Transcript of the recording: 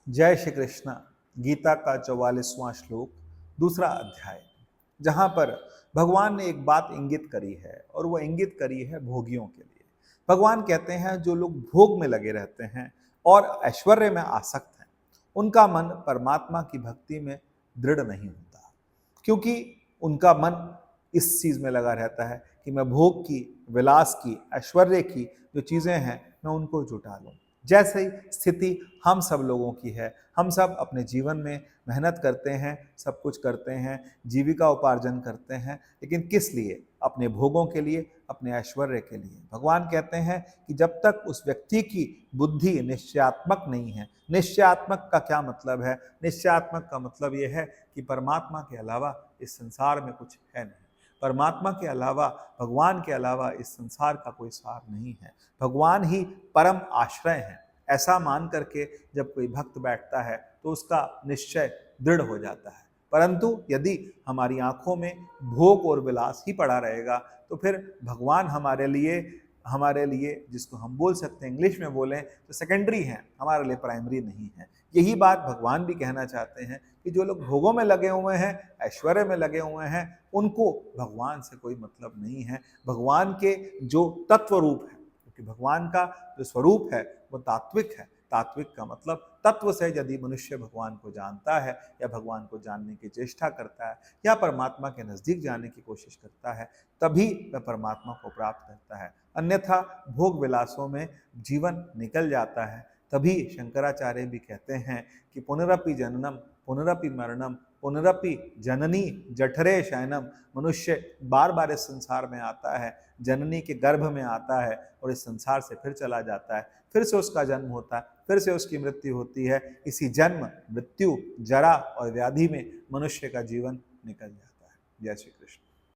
जय श्री कृष्ण। गीता का 44वां श्लोक, दूसरा अध्याय, जहां पर भगवान ने एक बात इंगित करी है और वो इंगित करी है भोगियों के लिए। भगवान कहते हैं जो लोग भोग में लगे रहते हैं और ऐश्वर्य में आसक्त हैं, उनका मन परमात्मा की भक्ति में दृढ़ नहीं होता, क्योंकि उनका मन इस चीज में लगा रहता है कि मैं भोग की, विलास की, ऐश्वर्य की जो चीजें हैं मैं उनको जुटा लूं। जैसे ही स्थिति हम सब लोगों की है, हम सब अपने जीवन में मेहनत करते हैं, सब कुछ करते हैं, जीविका उपार्जन करते हैं, लेकिन किस लिए? अपने भोगों के लिए, अपने ऐश्वर्य के लिए। भगवान कहते हैं कि जब तक उस व्यक्ति की बुद्धि निश्चयात्मक नहीं है। निश्चयात्मक का क्या मतलब है? निश्चयात्मक का मतलब यह है कि परमात्मा के अलावा इस संसार में कुछ है नहीं। परमात्मा के अलावा, भगवान के अलावा इस संसार का कोई सार नहीं है। भगवान ही परम आश्रय है। ऐसा मान करके जब कोई भक्त बैठता है तो उसका निश्चय दृढ़ हो जाता है। परंतु यदि हमारी आंखों में भोग और विलास ही पड़ा रहेगा तो फिर भगवान हमारे लिए जिसको हम बोल सकते हैं, इंग्लिश में बोलें तो सेकेंडरी है, हमारे लिए प्राइमरी नहीं है। यही बात भगवान भी कहना चाहते हैं कि जो लोग भोगों में लगे हुए हैं, ऐश्वर्य में लगे हुए हैं, उनको भगवान से कोई मतलब नहीं है। भगवान के जो तत्व रूप है, क्योंकि भगवान का जो स्वरूप है वो तात्विक है। तात्विक का मतलब तत्व से यदि मनुष्य भगवान को जानता है या भगवान को जानने की चेष्टा करता है या परमात्मा के नजदीक जाने की कोशिश करता है, तभी वह परमात्मा को प्राप्त करता है। अन्यथा भोग विलासों में जीवन निकल जाता है। तभी शंकराचार्य भी कहते हैं कि पुनरपि जननम पुनरपि मरणम पुनरपि जननी जठरे शयनम। मनुष्य बार बार इस संसार में आता है, जननी के गर्भ में आता है और इस संसार से फिर चला जाता है, फिर से उसका जन्म होता है, फिर से उसकी मृत्यु होती है। इसी जन्म, मृत्यु, जरा और व्याधि में मनुष्य का जीवन निकल जाता है। जय श्री कृष्ण।